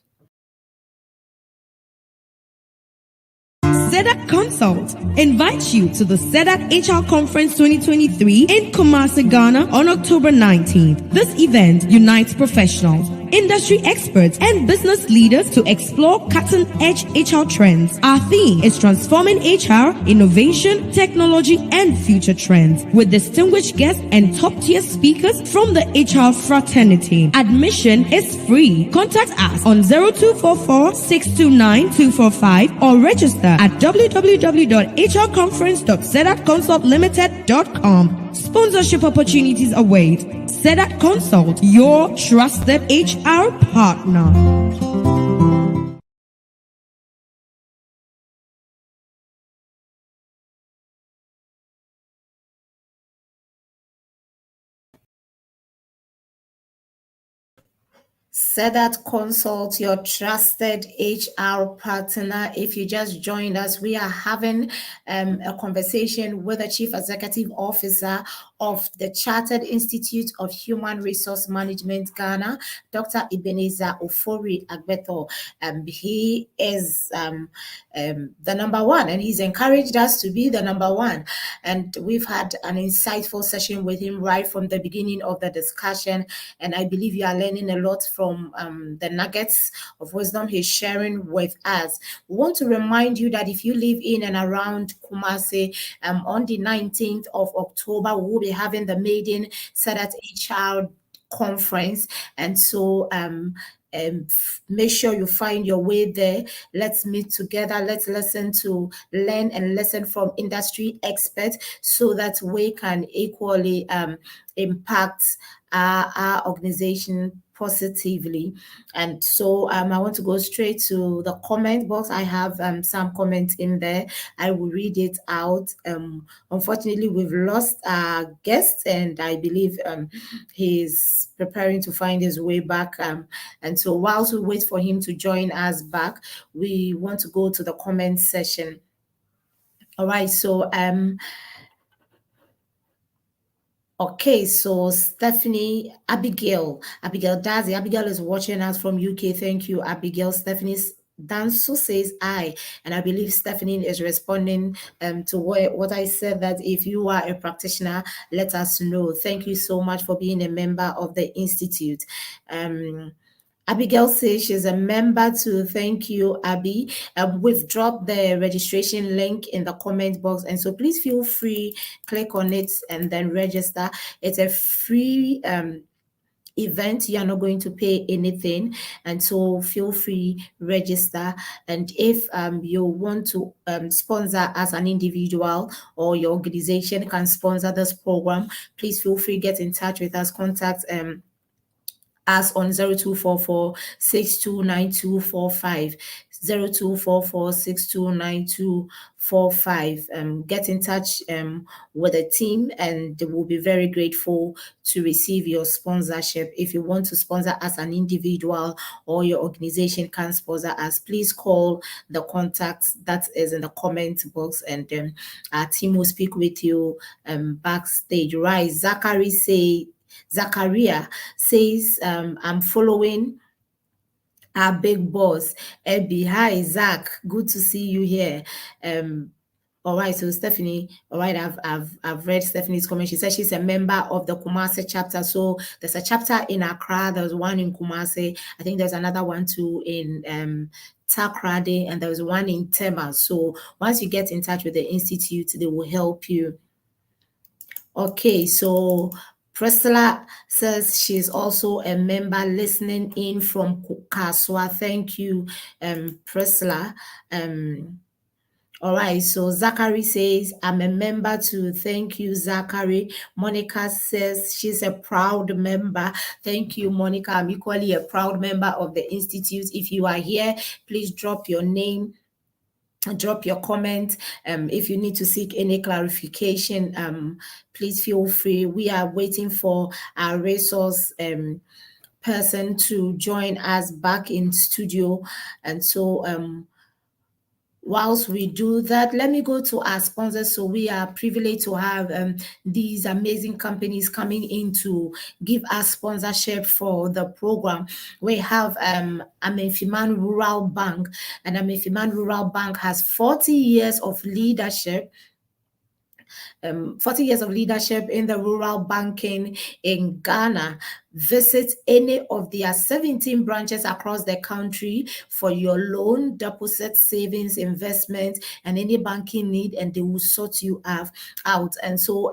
SEDAC Consult invites you to the SEDAC HR Conference 2023 in Kumasi, Ghana on October 19th. This event unites professionals, industry experts, and business leaders to explore cutting-edge HR trends. Our theme is transforming HR, innovation, technology, and future trends, with distinguished guests and top-tier speakers from the HR fraternity. Admission is free. Contact us on 0244-629-245 or register at www.hrconference.sedatconsultlimited.com. Sponsorship opportunities await. Sedat Consult, your trusted HR partner. Sedat Consult, your trusted HR partner. If you just joined us, we are having a conversation with the Chief Executive Officer of the Chartered Institute of Human Resource Management, Ghana, Dr. Ebenezer Ofori Agbeto. He is the number one, and he's encouraged us to be the number one. And we've had an insightful session with him right from the beginning of the discussion. And I believe you are learning a lot from the nuggets of wisdom he's sharing with us. We want to remind you that if you live in and around Kumasi, on the 19th of October, we will be having the maiden Sedat HR conference. And so make sure you find your way there. Let's meet together. Let's learn and listen from industry experts so that we can equally impact our organization positively. And so I want to go straight to the comment box. I have some comments in there. I will read it out. Unfortunately, we've lost our guest, and I believe he's preparing to find his way back. And so whilst we wait for him to join us back, we want to go to the comment session. All right, so okay, so Stephanie, Abigail Dazi. Abigail is watching us from UK. Thank you, Abigail. Stephanie Danso says I, and I believe Stephanie is responding to what I said, that if you are a practitioner, let us know. Thank you so much for being a member of the Institute. Abigail says she's a member too. Thank you, Abby. We've dropped the registration link in the comment box, and so please feel free, click on it and then register. It's a free event. You are not going to pay anything, and so feel free, register. And if you want to sponsor as an individual, or your organization can sponsor this program, please feel free, get in touch with us. Contact us on 0244-629245, 0244-629245. Get in touch with the team, and we'll be very grateful to receive your sponsorship. If you want to sponsor as an individual, or your organization can sponsor us, please call the contact that is in the comment box, and our team will speak with you backstage. Right, Zachariah says, I'm following our big boss, Ebby. Hi, Zach. Good to see you here. All right, so Stephanie, all right, I've read Stephanie's comment. She says she's a member of the Kumasi chapter. So there's a chapter in Accra, there's one in Kumasi. I think there's another one too in Takrady, and there's one in Tema. So once you get in touch with the Institute, they will help you. Okay, so Priscilla says she's also a member listening in from Kaswa. Thank you, Priscilla. All right, so Zachary says, I'm a member too. Thank you, Zachary. Monica says she's a proud member. Thank you, Monica. I'm equally a proud member of the Institute. If you are here, please drop your name, drop your comment. If you need to seek any clarification, please feel free. We are waiting for our resource person to join us back in studio. And so whilst we do that, let me go to our sponsors. So we are privileged to have these amazing companies coming in to give us sponsorship for the program. We have Amefiman Rural Bank, and Amefiman Rural Bank has 40 years of leadership. 40 years of leadership in the rural banking in Ghana. visit any of their 17 branches across the country for your loan, deposit, savings, investment, and any banking need, and they will sort you out. And so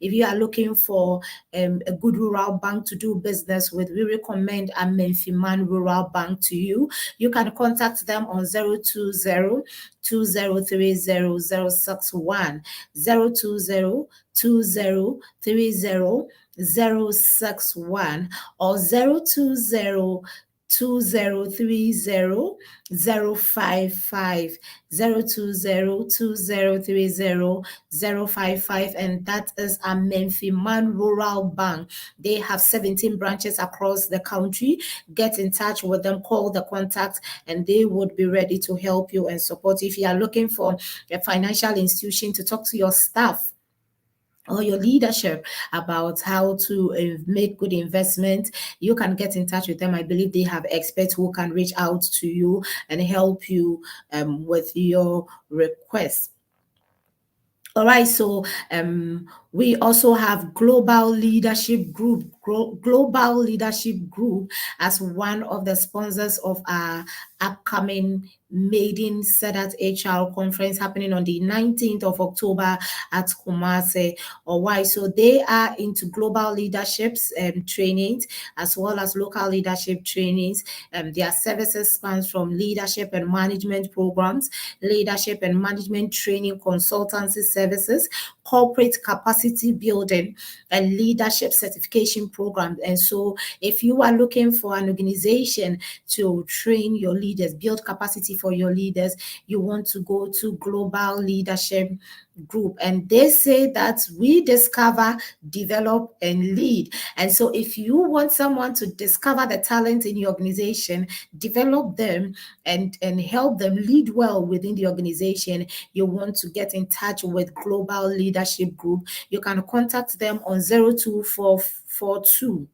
if you are looking for a good rural bank to do business with, we recommend Amenfiman Rural Bank to you. You can contact them on 020-2030-061, 020-2030-061, or 020-2030-055, 020-2030-055, and that is Amenfiman Rural Bank. They have 17 branches across the country. Get in touch with them, call the contact, and they would be ready to help you and support. If you are looking for a financial institution to talk to your staff or your leadership about how to make good investments, you can get in touch with them. I believe they have experts who can reach out to you and help you with your request. All right, so we also have Global Leadership Group as one of the sponsors of our upcoming Maiden Sedat HR conference happening on the 19th of October at Kumasi. Or why? So they are into global leaderships trainings as well as local leadership trainings. Their services spans from leadership and management programs, leadership and management training consultancy services, corporate capacity building, and leadership certification programs. And so if you are looking for an organization to train your leaders, build capacity for your leaders, you want to go to Global Leadership Group. And they say that we discover, develop, and lead. And so if you want someone to discover the talent in your organization, develop them, and help them lead well within the organization, you want to get in touch with Global Leadership Group. You can contact them on 02442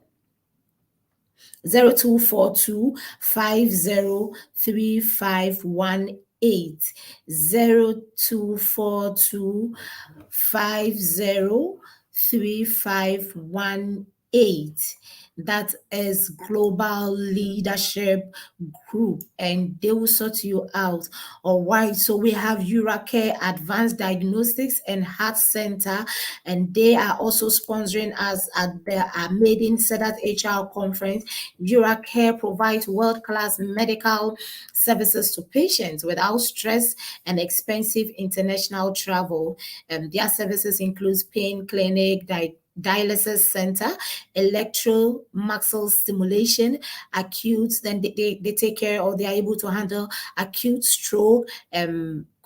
503518, 0242 503518. That is Global Leadership Group, and they will sort you out. All right, so we have Uracare Advanced Diagnostics and Heart Center, and they are also sponsoring us at the Maiden Sedat HR conference. Uracare provides world-class medical services to patients without stress and expensive international travel. Their services include pain clinic, dialysis center, electromuscle stimulation, acute, then they take care, or they are able to handle acute stroke.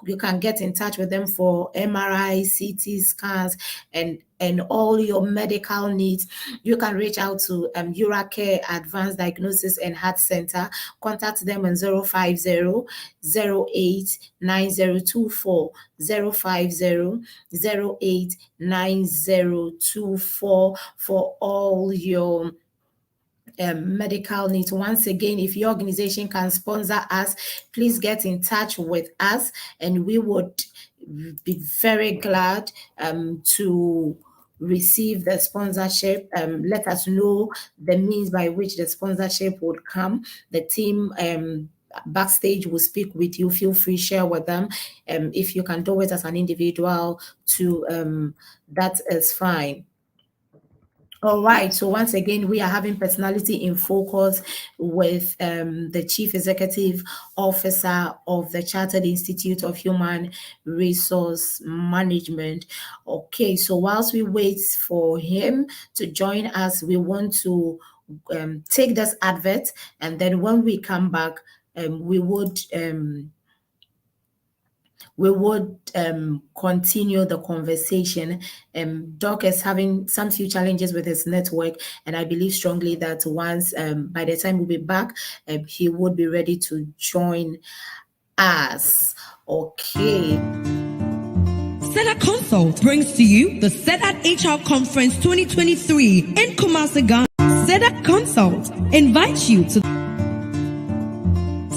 You can get in touch with them for MRI, CT scans, and all your medical needs. You can reach out to Uracare Advanced Diagnosis and Heart Center. Contact them on 050-08-9024, 050-08-9024 for all your medical needs. Once again, if your organization can sponsor us, please get in touch with us, and we would be very glad to receive the sponsorship. Let us know the means by which the sponsorship would come. The team backstage will speak with you. Feel free, share with them. If you can do it as an individual too, that is fine. All right, so once again, we are having Personality in Focus with the Chief Executive Officer of the Chartered Institute of Human Resource Management. Okay, so whilst we wait for him to join us, we want to take this advert, and then when we come back, we would continue the conversation. Doc is having some few challenges with his network, and I believe strongly that once, by the time we'll be back, he would be ready to join us. Okay. Sedat Consult brings to you the Sedat HR Conference 2023 in Kumasi, Ghana. Sedat Consult invites you to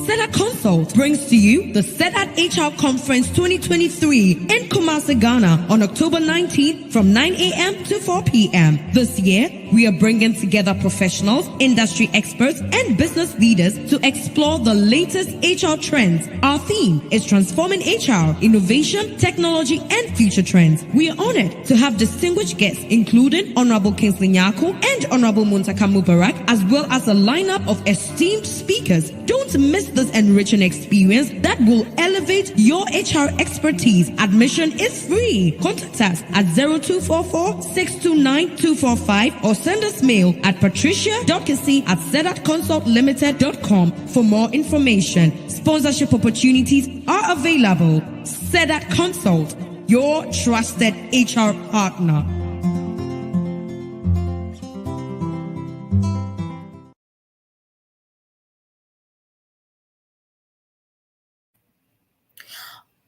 Sedat Consult brings to you the Sedat HR Conference 2023 in Kumasi, Ghana on October 19th from 9 a.m. to 4 p.m. This year, we are bringing together professionals, industry experts, and business leaders to explore the latest HR trends. Our theme is transforming HR, innovation, technology, and future trends. We are honored to have distinguished guests, including Honorable Kingsley Nyako and Honorable Muntaka Mubarak, as well as a lineup of esteemed speakers. Don't miss this enriching experience that will elevate your HR expertise. Admission is free. Contact us at 0244-629-245 or send us mail at patricia.kissy@sedatconsultlimited.com for more information. Sponsorship opportunities are available. Sedat Consult, your trusted HR partner.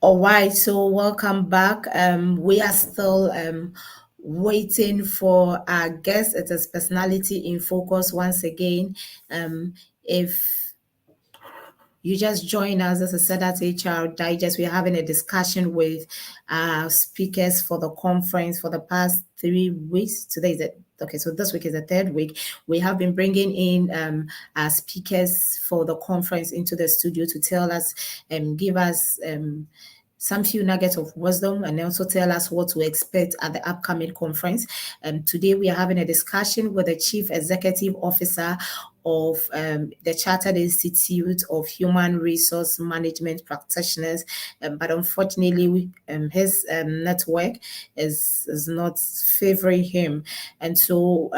All right, so welcome back. We are still waiting for our guest. It is Personality in Focus once again. If you just join us, as I said, at HR Digest, we're having a discussion with speakers for the conference for the past 3 weeks. Today is okay, so this week is the third week. We have been bringing in our speakers for the conference into the studio to tell us and give us some few nuggets of wisdom and also tell us what to expect at the upcoming conference. Today we are having a discussion with the Chief Executive Officer of the Chartered Institute of Human Resource Management Practitioners, but unfortunately his network is not favoring him, and so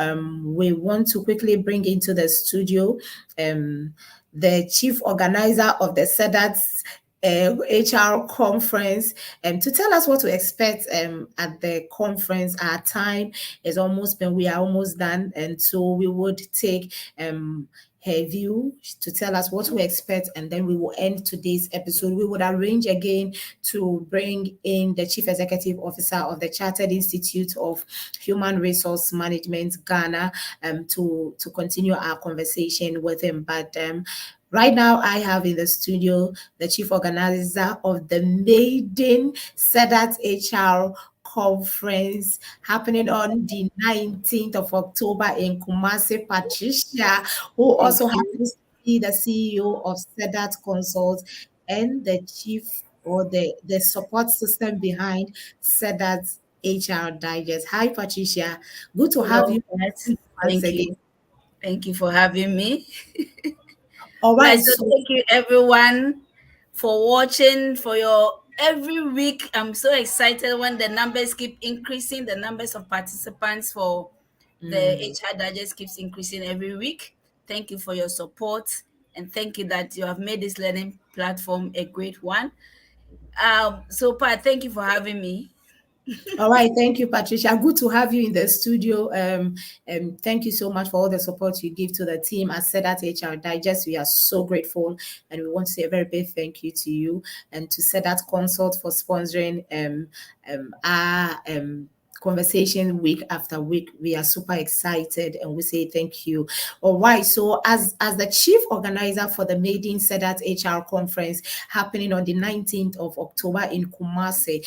we want to quickly bring into the studio the chief organizer of the SEDAT's HR conference to tell us what to expect at the conference. Our time is almost spent. We are almost done, and so we would take her view to tell us what to expect, and then we will end today's episode. We would arrange again to bring in the Chief Executive Officer of the Chartered Institute of Human Resource Management, Ghana, to continue our conversation with him. But right now, I have in the studio the chief organizer of the maiden SEDAT HR conference happening on the 19th of October in Kumasi, Patricia, who also happens to be the CEO of SEDAT Consult and the chief or the support system behind SEDAT HR Digest. Hi, Patricia. Good to have you once again. Thank you for having me. All right. So thank you everyone for watching, for your every week. I'm so excited when the numbers keep increasing, the numbers of participants for the HR Digest keeps increasing every week. Thank you for your support, and thank you that you have made this learning platform a great one. So Pat, thank you for having me. All right, thank you, Patricia. Good to have you in the studio. Thank you so much for all the support you give to the team. As said at HR Digest, we are so grateful, and we want to say a very big thank you to you and to SEDAT Consult for sponsoring our conversation week after week. We are super excited, and we say thank you. All right, so as the chief organizer for the maiden SEDAT HR conference happening on the 19th of October in Kumasi,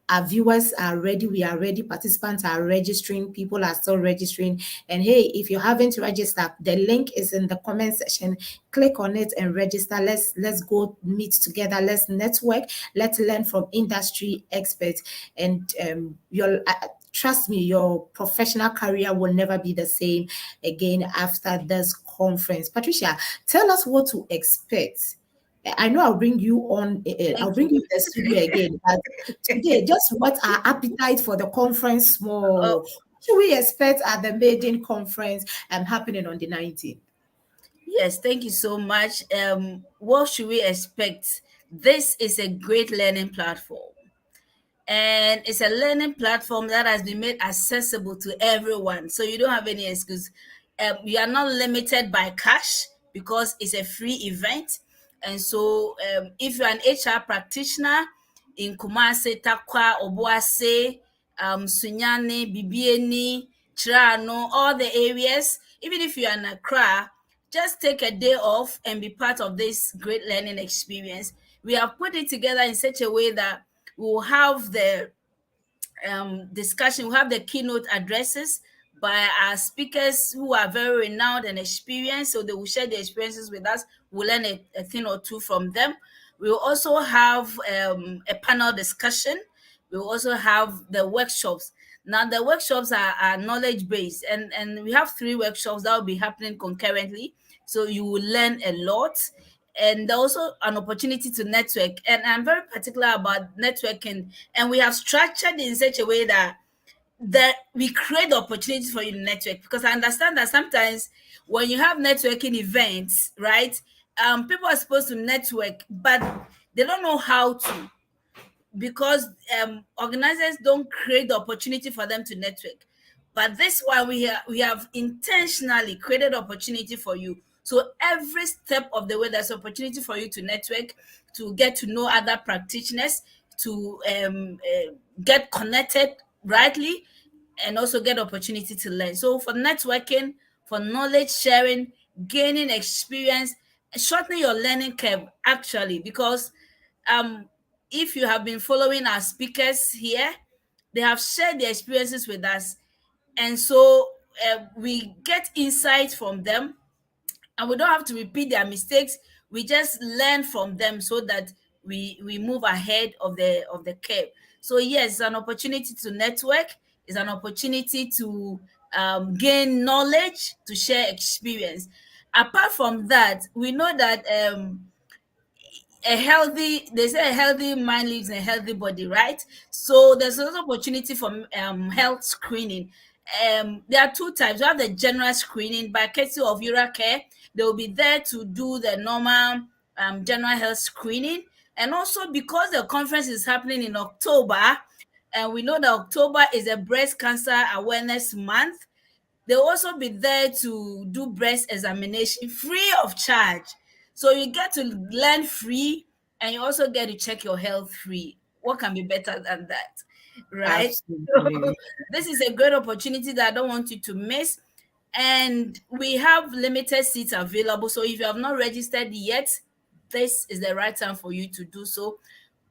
our viewers are ready. We are ready. Participants are registering. People are still registering. And hey, if you haven't registered, the link is in the comment section. Click on it and register. Let's go meet together. Let's network. Let's learn from industry experts. And trust me, your professional career will never be the same again after this conference. Patricia, tell us what to expect. I know I'll bring you on. I'll bring you to the studio again. But today, just what our appetite for the conference more? What should we expect at the maiden conference happening on the 19th? Yes, thank you so much. What should we expect? This is a great learning platform. And it's a learning platform that has been made accessible to everyone. So you don't have any excuse. You are not limited by cash because it's a free event. And so if you're an HR practitioner in Kumasi, Takwa, Obuase, Sunyani, Bibieni, Chirano, all the areas, even if you're in Accra, just take a day off and be part of this great learning experience. We have put it together in such a way that we'll have the discussion, we'll have the keynote addresses by our speakers who are very renowned and experienced. So they will share their experiences with us. We'll learn a thing or two from them. We will also have a panel discussion. We will also have the workshops. Now, the workshops are knowledge based, and we have 3 workshops that will be happening concurrently. So you will learn a lot, and also an opportunity to network. And I'm very particular about networking, and we have structured it in such a way that we create the opportunities for you to network, because I understand that sometimes when you have networking events, right, people are supposed to network, but they don't know how to, because organizers don't create the opportunity for them to network. But this one, we have intentionally created opportunity for you. So every step of the way, there's opportunity for you to network, to get to know other practitioners, to get connected rightly, and also get opportunity to learn. So for networking, for knowledge sharing, gaining experience, shortening your learning curve, actually, because um if you have been following our speakers here, they have shared their experiences with us, and so we get insight from them, and we don't have to repeat their mistakes. We just learn from them so that we move ahead of the curve. So yes, it's an opportunity to network. It's an opportunity to gain knowledge, to share experience. Apart from that, we know that they say a healthy mind lives in a healthy body, right? So there's also opportunity for health screening. There are 2 types. We have the general screening by courtesy of Uracare. They will be there to do the normal general health screening. And also, because the conference is happening in October, and we know that October is a breast cancer awareness month, they'll also be there to do breast examination free of charge. So you get to learn free, and you also get to check your health free. What can be better than that? Right? So Absolutely. this is a great opportunity that I don't want you to miss. And we have limited seats available. So if you have not registered yet, this is the right time for you to do so.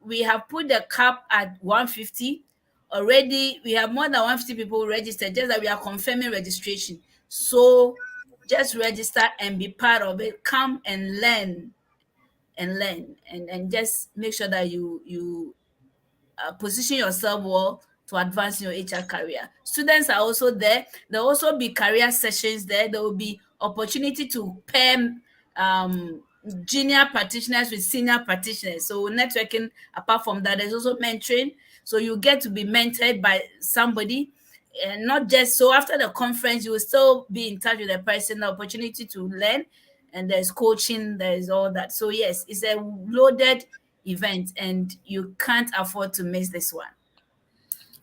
We have put the cap at 150. Already, we have more than 150 people registered, just that we are confirming registration. So just register and be part of it. Come and learn, and just make sure that you position yourself well to advance in your HR career. Students are also there. There will also be career sessions there. There will be opportunity to pair um, junior practitioners with senior practitioners. So networking, apart from that, there's also mentoring. So you get to be mentored by somebody, and not just so after the conference, you will still be in touch with the person, the opportunity to learn, and there's coaching, there's all that. So yes, it's a loaded event, and you can't afford to miss this one.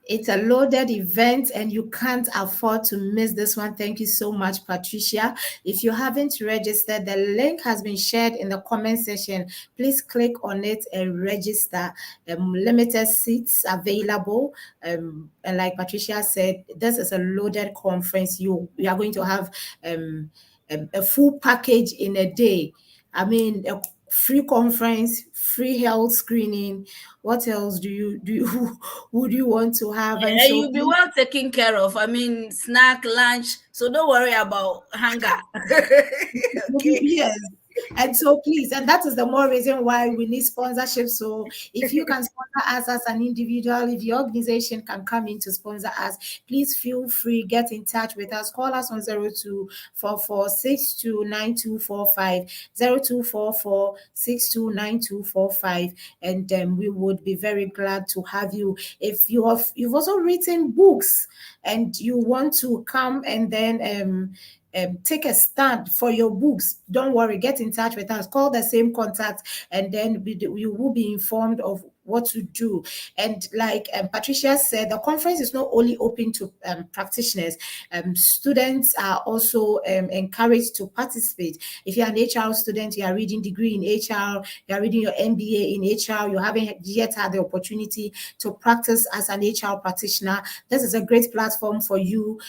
It's a loaded event and you can't afford to miss this one. Thank you so much, Patricia. If you haven't registered, the link has been shared in the comment section. Please click on it and register. Limited seats available. And like Patricia said, this is a loaded conference. You are going to have a full package in a day. I mean, a free conference, free health screening. What else do you would you want to have? And And so you'll be well taken care of. I mean, snack, lunch. So don't worry about hunger. Okay. yes. And so please, and that is the more reason why we need sponsorship. So if you can sponsor us as an individual, if your organization can come in to sponsor us, please feel free, get in touch with us. Call us on 0244629245, 0244629245, and we would be very glad to have you. If you've also written books and you want to come and then take a stand for your books, don't worry, get in touch with us, call the same contact, and then we will be informed of what to do. And like Patricia said, the conference is not only open to practitioners, students are also encouraged to participate. If you're an HR student, you are reading degree in HR, you are reading your MBA in HR, you haven't yet had the opportunity to practice as an HR practitioner, this is a great platform for you.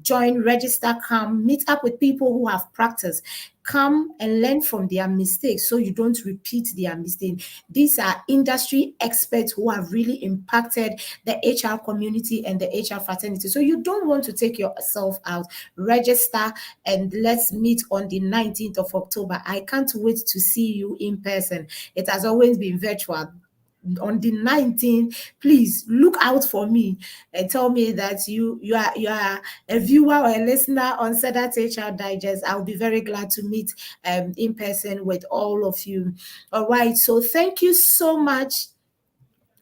Join, register, come, meet up with people who have practiced. come and learn from their mistakes so you don't repeat their mistakes. These are industry experts who have really impacted the HR community and the HR fraternity. So you don't want to take yourself out. Register and let's meet on the 19th of October. I can't wait to see you in person. It has always been virtual. On the 19th, please look out for me and tell me that you are a viewer or a listener on Sedat HR Digest. I'll be very glad to meet in person with all of you. All right, so thank you so much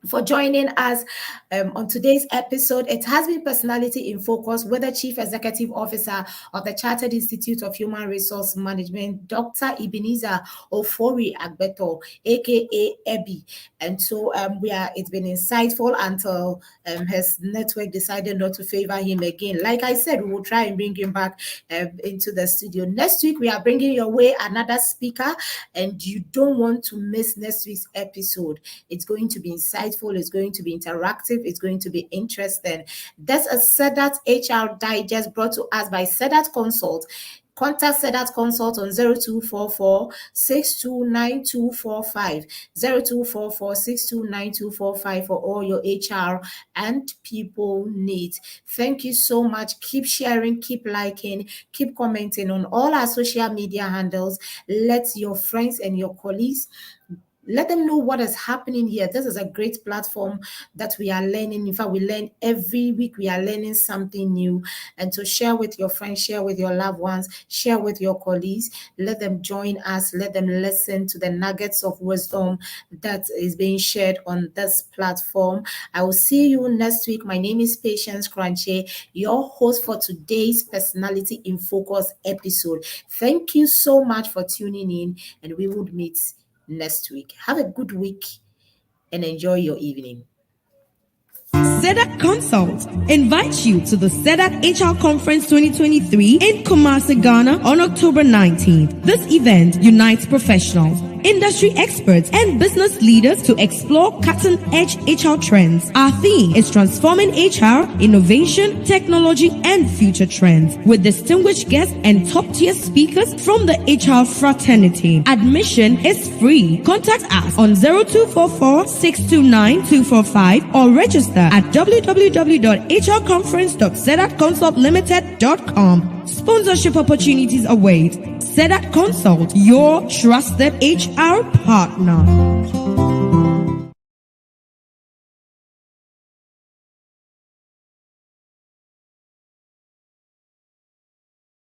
for joining us on today's episode. It has been Personality in Focus with the Chief Executive Officer of the Chartered Institute of Human Resource Management, Dr. Ebenezer Ofori Agbeto, aka Ebi. And so it's been insightful until his network decided not to favor him again. Like I said, we will try and bring him back into the studio. Next week, we are bringing your way another speaker, and you don't want to miss next week's episode. It's going to be insightful. It's going to be interactive. It's going to be interesting. That's a Sedat HR Digest brought to us by Sedat Consult. Contact Sedat Consult on 0244 629245, 0244 629245 for all your HR and people needs. Thank you so much. Keep sharing, keep liking, keep commenting on all our social media handles. Let your friends and your colleagues, let them know what is happening here. This is a great platform that we are learning. In fact, we learn every week. We are learning something new. And to share with your friends, share with your loved ones, share with your colleagues. Let them join us. Let them listen to the nuggets of wisdom that is being shared on this platform. I will see you next week. My name is Patience Crunchy, your host for today's Personality in Focus episode. Thank you so much for tuning in, and we will meet next week. Have a good week and enjoy your evening. Sedat Consult invites you to the Sedat HR Conference 2023 in Kumasi, Ghana on October 19th. This event unites professionals, industry experts, and business leaders to explore cutting-edge HR trends. Our theme is transforming HR, innovation, technology, and future trends, with distinguished guests and top-tier speakers from the HR fraternity. Admission is free. Contact us on 0244 629 245 or register at www.hrconference.sedatconsultlimited.com. Sponsorship opportunities await. Sedat Consult, your trusted HR partner.